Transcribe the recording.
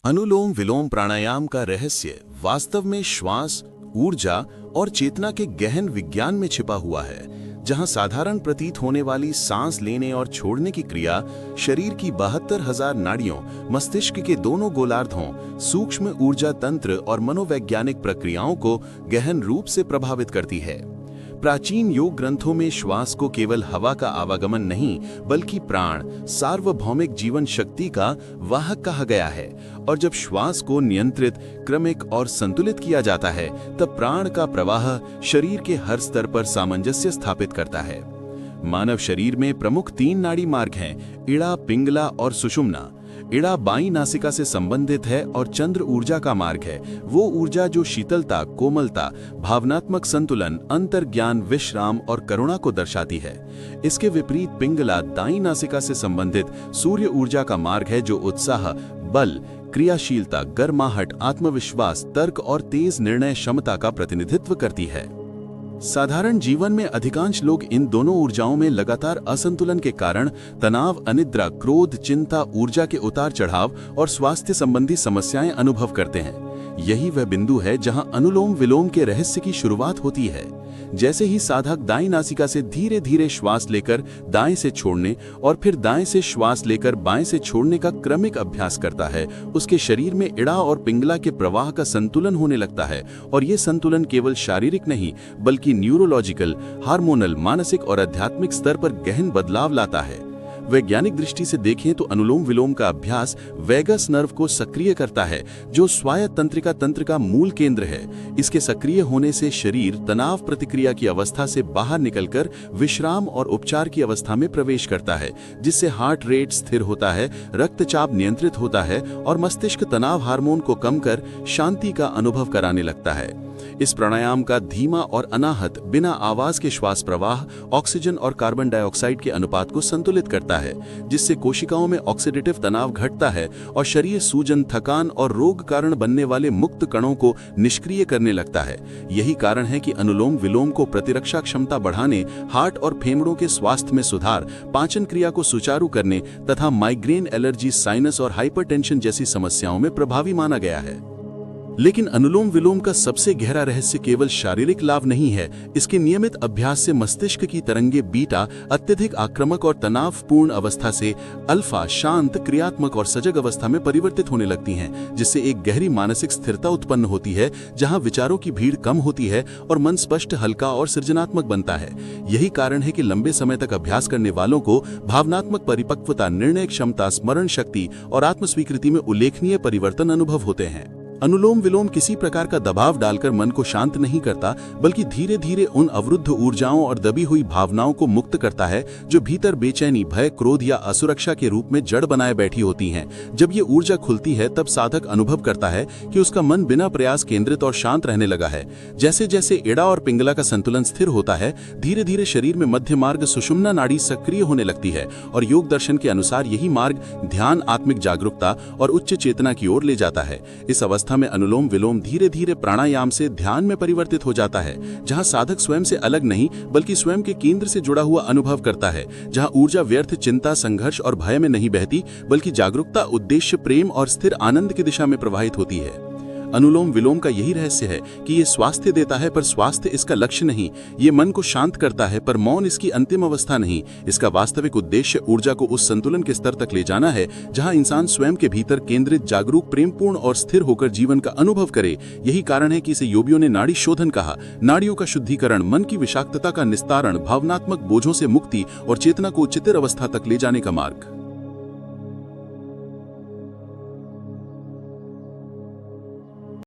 अनुलोम विलोम प्राणायाम का रहस्य वास्तव में श्वास, ऊर्जा और चेतना के गहन विज्ञान में छिपा हुआ है, जहां साधारण प्रतीत होने वाली सांस लेने और छोड़ने की क्रिया शरीर की 72,000 नाड़ियों, मस्तिष्क के दोनों गोलार्धों, सूक्ष्म ऊर्जा तंत्र और मनोवैज्ञानिक प्रक्रियाओं को गहन रूप से प्रभावित करती है। प्राचीन योग ग्रंथों में श्वास को केवल हवा का आवागमन नहीं, बल्कि प्राण, सार्वभौमिक जीवन शक्ति का वाहक कहा गया है। और जब श्वास को नियंत्रित, क्रमिक और संतुलित किया जाता है, तब प्राण का प्रवाह शरीर के हर स्तर पर सामंजस्य स्थापित करता है। मानव शरीर में प्रमुख 3 नाड़ी मार्ग हैं: इड़ा, पिंगला और सुषुम्ना। इड़ा बाईं नासिका से संबंधित है और चंद्र ऊर्जा का मार्ग है, वो ऊर्जा जो शीतलता, कोमलता, भावनात्मक संतुलन, अंतर्ज्ञान, विश्राम और करुणा को दर्शाती है। इसके विपरीत पिंगला दाईं नासिका से संबंधित सूर्य ऊर्जा का मार्ग है, जो उत्साह, बल, क्रियाशीलता, गर्माहट, आत्मविश्वास, तर्क और तेज निर्णय क्षमता का प्रतिनिधित्व करती है। साधारण जीवन में अधिकांश लोग इन दोनों ऊर्जाओं में लगातार असंतुलन के कारण तनाव, अनिद्रा, क्रोध, चिंता, ऊर्जा के उतार चढ़ाव और स्वास्थ्य संबंधी समस्याएं अनुभव करते हैं। यही वह बिंदु है जहां अनुलोम विलोम के रहस्य की शुरुआत होती है। जैसे ही साधक दाईं नासिका से धीरे धीरे श्वास लेकर दाएं से छोड़ने और फिर दाएं से श्वास लेकर बाएं से छोड़ने का क्रमिक अभ्यास करता है, उसके शरीर में इड़ा और पिंगला के प्रवाह का संतुलन होने लगता है। और ये संतुलन केवल शारीरिक नहीं, बल्कि न्यूरोलॉजिकल, हार्मोनल, मानसिक और आध्यात्मिक स्तर पर गहन बदलाव लाता है। वैज्ञानिक दृष्टि से देखें तो अनुलोम विलोम का अभ्यास वैगस नर्व को सक्रिय करता है, जो स्वायत्त तंत्रिका तंत्र का मूल केंद्र है। इसके सक्रिय होने से शरीर तनाव प्रतिक्रिया की अवस्था से बाहर निकलकर विश्राम और उपचार की अवस्था में प्रवेश करता है, जिससे हार्ट रेट स्थिर होता है, रक्तचाप नियंत्रित होता है और मस्तिष्क तनाव हार्मोन को कम कर शांति का अनुभव कराने लगता है। इस प्राणायाम का धीमा और अनाहत, बिना आवाज के श्वास प्रवाह ऑक्सीजन और कार्बन डाइऑक्साइड के अनुपात को संतुलित करता है, जिससे कोशिकाओं में ऑक्सीडेटिव तनाव घटता है और शरीर सूजन, थकान और रोग कारण बनने वाले मुक्त कणों को निष्क्रिय करने लगता है। यही कारण है कि अनुलोम विलोम को प्रतिरक्षा क्षमता बढ़ाने, हार्ट और फेफड़ों के स्वास्थ्य में सुधार, पाचन क्रिया को सुचारू करने तथा माइग्रेन, एलर्जी, साइनस और हाइपरटेंशन जैसी समस्याओं में प्रभावी माना गया है। लेकिन अनुलोम विलोम का सबसे गहरा रहस्य केवल शारीरिक लाभ नहीं है। इसके नियमित अभ्यास से मस्तिष्क की तरंगे बीटा अत्यधिक आक्रामक और तनावपूर्ण अवस्था से अल्फा, शांत, क्रियात्मक और सजग अवस्था में परिवर्तित होने लगती हैं, जिससे एक गहरी मानसिक स्थिरता उत्पन्न होती है, जहां विचारों की भीड़ कम होती है और मन स्पष्ट, हल्का और सृजनात्मक बनता है। यही कारण है कि लंबे समय तक अभ्यास करने वालों को भावनात्मक परिपक्वता, निर्णय क्षमता, स्मरण शक्ति और आत्मस्वीकृति में उल्लेखनीय परिवर्तन अनुभव होते हैं। अनुलोम विलोम किसी प्रकार का दबाव डालकर मन को शांत नहीं करता, बल्कि धीरे धीरे उन अवरुद्ध ऊर्जाओं और दबी हुई भावनाओं को मुक्त करता है, जो भीतर बेचैनी, भय, क्रोध या असुरक्षा के रूप में जड़ बनाए बैठी होती हैं। जब ये ऊर्जा खुलती है, तब साधक अनुभव करता है कि उसका मन बिना प्रयास केंद्रित और शांत रहने लगा है। जैसे जैसे इड़ा और पिंगला का संतुलन स्थिर होता है, धीरे धीरे शरीर में मध्य मार्ग सुषुम्ना नाड़ी सक्रिय होने लगती है और योग दर्शन के अनुसार यही मार्ग ध्यान, आत्मिक जागरूकता और उच्च चेतना की ओर ले जाता है। इस अवस्था में अनुलोम विलोम धीरे धीरे प्राणायाम से ध्यान में परिवर्तित हो जाता है, जहां साधक स्वयं से अलग नहीं, बल्कि स्वयं के केंद्र से जुड़ा हुआ अनुभव करता है, जहां ऊर्जा व्यर्थ, चिंता, संघर्ष और भय में नहीं बहती, बल्कि जागरूकता, उद्देश्य, प्रेम और स्थिर आनंद की दिशा में प्रवाहित होती है। अनुलोम विलोम का यही रहस्य है कि ये स्वास्थ्य देता है, पर स्वास्थ्य इसका लक्ष्य नहीं। ये मन को शांत करता है, पर मौन इसकी अंतिम अवस्था नहीं। इसका वास्तविक उद्देश्य ऊर्जा को उस संतुलन के स्तर तक ले जाना है, जहां इंसान स्वयं के भीतर केंद्रित, जागरूक, प्रेमपूर्ण और स्थिर होकर जीवन का अनुभव करे। यही कारण है कि इसे योगियों ने नाड़ी शोधन कहा। नाड़ियों का शुद्धिकरण, मन की विषाक्तता का निस्तारण, भावनात्मक बोझों से मुक्ति और चेतना को उच्चतर अवस्था तक ले जाने का मार्ग।